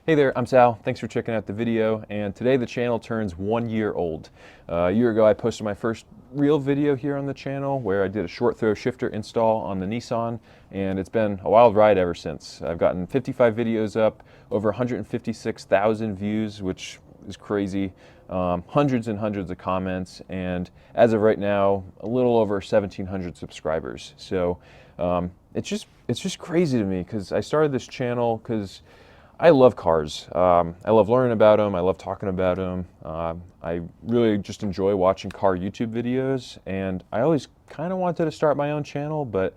Hey there, I'm Sal. Thanks for checking out the video, and today the channel turns 1 year old. A year ago I posted my first real video here on the channel where I did a short throw shifter install on the Nissan, and it's been a wild ride ever since. I've gotten 55 videos up, over 156,000 views, which is crazy, hundreds and hundreds of comments, and as of right now, a little over 1,700 subscribers. So it's just crazy to me because I started this channel because I love cars. I love learning about them. I love talking about them. I really just enjoy watching car YouTube videos, and I always kind of wanted to start my own channel, but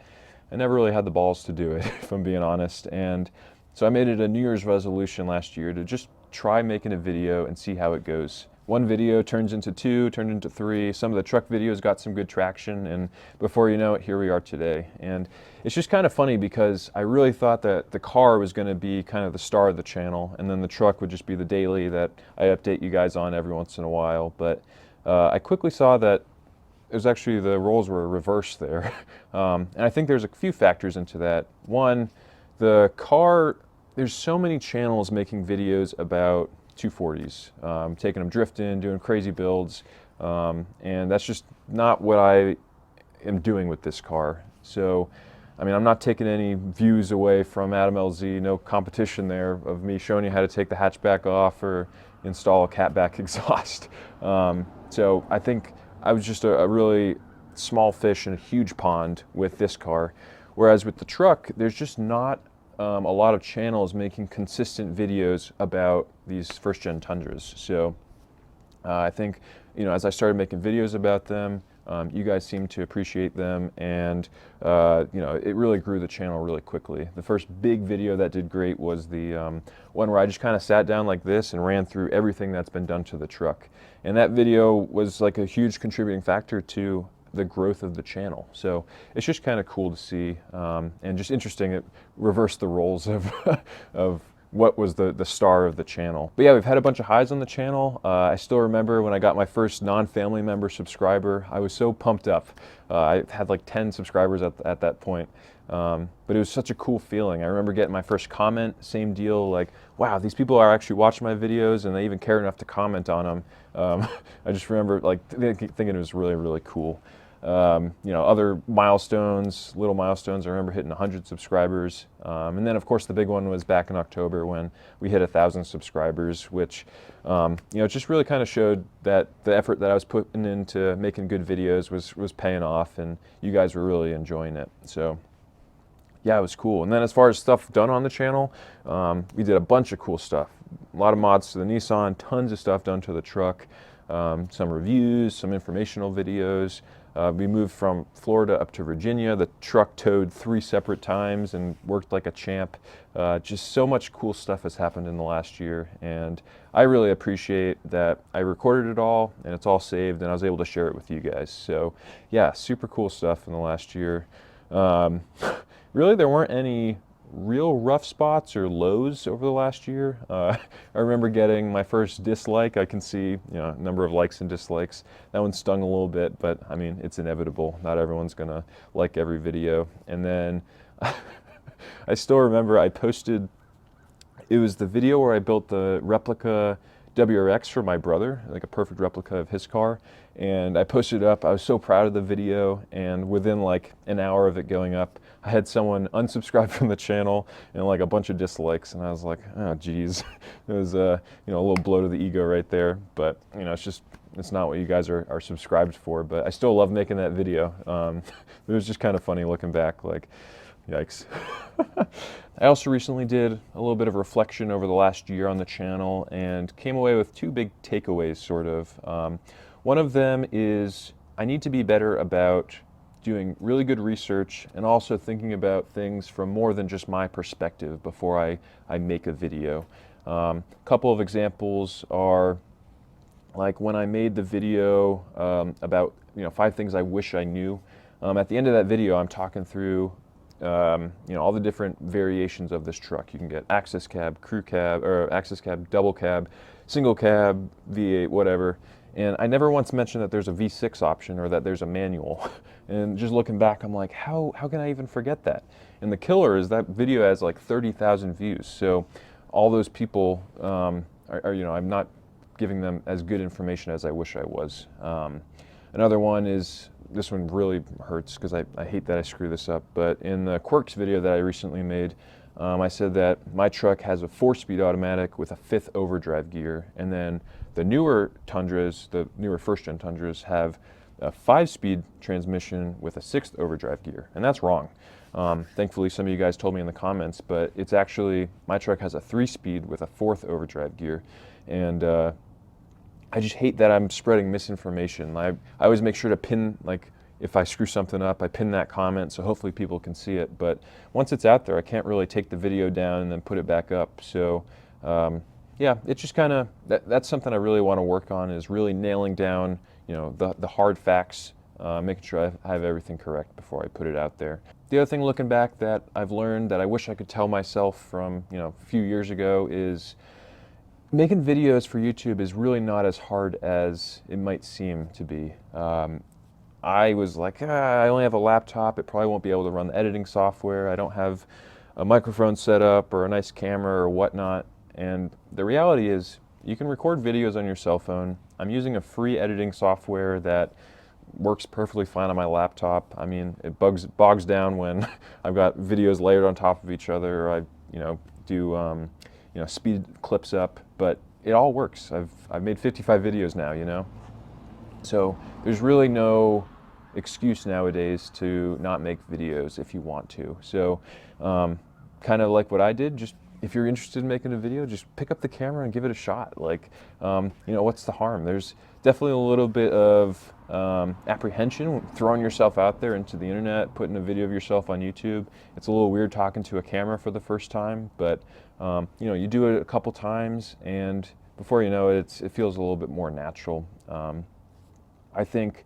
I never really had the balls to do it, if I'm being honest. And so I made it a New Year's resolution last year to just try making a video and see how it goes. One video turns into two, turned into three. Some of the truck videos got some good traction, and before you know it, here we are today. And it's just kind of funny because I really thought that the car was going to be kind of the star of the channel, and then the truck would just be the daily that I update you guys on every once in a while. But I quickly saw that it was actually the roles were reversed there. And I think there's a few factors into that. One, the car, there's so many channels making videos about 240s, taking them drifting, doing crazy builds, and that's just not what I am doing with this car. So, I mean, I'm not taking any views away from Adam LZ, no competition there of me showing you how to take the hatchback off or install a catback exhaust. So I think I was just a really small fish in a huge pond with this car, whereas with the truck, there's just not a lot of channels making consistent videos about these first-gen Tundras. So I think, as I started making videos about them, you guys seem to appreciate them, and it really grew the channel really quickly. The first big video that did great was the one where I just kind of sat down like this and ran through everything that's been done to the truck. And that video was like a huge contributing factor to the growth of the channel. So it's just kind of cool to see, and just interesting. It reversed the roles of of what was the star of the channel. But yeah, we've had a bunch of highs on the channel. I still remember when I got my first non-family member subscriber, I was so pumped up. I had like 10 subscribers at that point. But it was such a cool feeling. I remember getting my first comment, same deal, like, wow, these people are actually watching my videos and they even care enough to comment on them. I just remember like thinking it was really, really cool. Other milestones, little milestones, I remember hitting 100 subscribers. And then of course the big one was back in October when we hit 1,000 subscribers, which, it just really kind of showed that the effort that I was putting into making good videos was paying off, and you guys were really enjoying it. So yeah, it was cool. And then as far as stuff done on the channel, we did a bunch of cool stuff. A lot of mods to the Nissan, tons of stuff done to the truck, some reviews, some informational videos. We moved from Florida up to Virginia. The truck towed 3 separate times and worked like a champ. Just so much cool stuff has happened in the last year, and I really appreciate that I recorded it all and it's all saved and I was able to share it with you guys. So yeah, super cool stuff in the last year. Really, there weren't any real rough spots or lows over the last year. I remember getting my first dislike. I can see, number of likes and dislikes. That one stung a little bit, but I mean, it's inevitable. Not everyone's gonna like every video. And then I still remember I posted, it was the video where I built the replica WRX for my brother, like a perfect replica of his car, and I posted it up. I was so proud of the video, and within like an hour of it going up, I had someone unsubscribe from the channel and like a bunch of dislikes, and I was like, oh geez. It was a little blow to the ego right there, but it's not what you guys are subscribed for. But I still love making that video. It was just kind of funny looking back, like, yikes. I also recently did a little bit of reflection over the last year on the channel and came away with 2 big takeaways, sort of. One of them is I need to be better about doing really good research and also thinking about things from more than just my perspective before I make a video. A couple of examples are like when I made the video about 5 things I wish I knew. At the end of that video, I'm talking through all the different variations of this truck. You can get access cab, crew cab, or access cab, double cab, single cab, V8, whatever. And I never once mentioned that there's a V6 option or that there's a manual. And just looking back, I'm like, how can I even forget that? And the killer is that video has like 30,000 views. So all those people you know, I'm not giving them as good information as I wish I was. Another one is, this one really hurts because I hate that I screw this up, but in the Quirks video that I recently made, I said that my truck has a 4-speed automatic with a 5th overdrive gear, and then the newer Tundras, the newer first-gen Tundras, have a 5-speed transmission with a 6th overdrive gear, and that's wrong. Thankfully, some of you guys told me in the comments, but it's actually, my truck has a 3-speed with a 4th overdrive gear, and I just hate that I'm spreading misinformation. I always make sure to pin, like, if I screw something up, I pin that comment so hopefully people can see it. But once it's out there, I can't really take the video down and then put it back up. So yeah, it's just kind of, that's something I really want to work on, is really nailing down, you know, the hard facts, making sure I have everything correct before I put it out there. The other thing looking back that I've learned that I wish I could tell myself from, you know, a few years ago is, making videos for YouTube is really not as hard as it might seem to be. I was like, I only have a laptop, it probably won't be able to run the editing software, I don't have a microphone set up or a nice camera or whatnot. And the reality is, you can record videos on your cell phone. I'm using a free editing software that works perfectly fine on my laptop. I mean, it bogs down when I've got videos layered on top of each other, or I, you know, do you know, speed clips up, but it all works. I've made 55 videos now, you know? So there's really no excuse nowadays to not make videos if you want to. So kind of like what I did, just if you're interested in making a video, just pick up the camera and give it a shot. Like, you know, what's the harm? There's definitely a little bit of apprehension throwing yourself out there into the internet, putting a video of yourself on YouTube. It's a little weird talking to a camera for the first time, but you know, you do it a couple times, and before you know it, it feels a little bit more natural. I think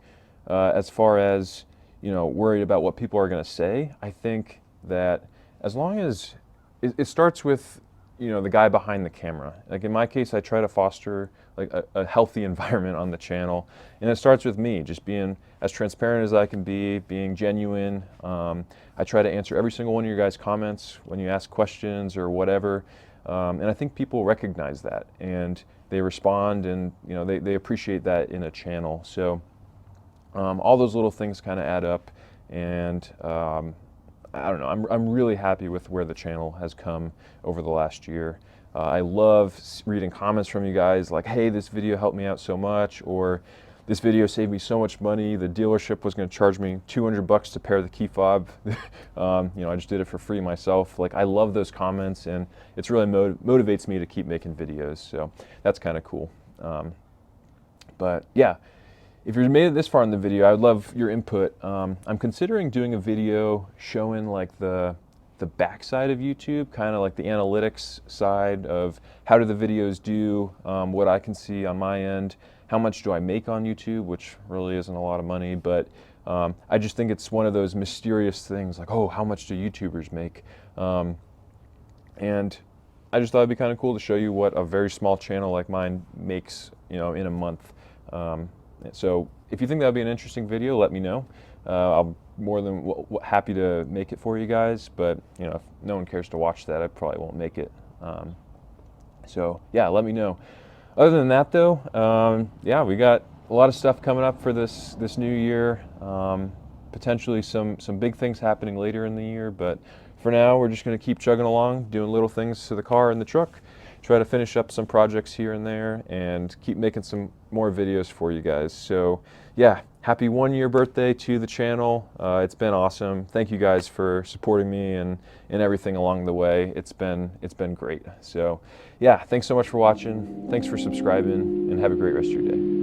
as far as, you know, worried about what people are going to say, I think that as long as it starts with, you know, the guy behind the camera. Like in my case, I try to foster like a healthy environment on the channel, and it starts with me just being as transparent as I can be, being genuine. I try to answer every single one of your guys' comments when you ask questions or whatever, and I think people recognize that and they respond, and you know, they appreciate that in a channel. So all those little things kind of add up, and I don't know, I'm really happy with where the channel has come over the last year. I love reading comments from you guys like, hey, this video helped me out so much, or this video saved me so much money, the dealership was going to charge me $200 to pair the key fob. You know, I just did it for free myself. Like, I love those comments, and it's really motivates me to keep making videos, so that's kind of cool. But yeah, if you've made it this far in the video, I would love your input. I'm considering doing a video showing like the backside of YouTube, kind of like the analytics side of how do the videos do, what I can see on my end, how much do I make on YouTube, which really isn't a lot of money, but I just think it's one of those mysterious things like, oh, how much do YouTubers make? And I just thought it'd be kind of cool to show you what a very small channel like mine makes, you know, in a month. So if you think that would be an interesting video, let me know. I'm more than happy to make it for you guys, but you know, if no one cares to watch that, I probably won't make it. So yeah, let me know. Other than that though, yeah, we got a lot of stuff coming up for this new year. Potentially some big things happening later in the year, but for now we're just going to keep chugging along, doing little things to the car and the truck, try to finish up some projects here and there, and keep making some more videos for you guys. So yeah, happy 1-year birthday to the channel. It's been awesome. Thank you guys for supporting me and everything along the way. It's been great. So yeah, thanks so much for watching. Thanks for subscribing, and have a great rest of your day.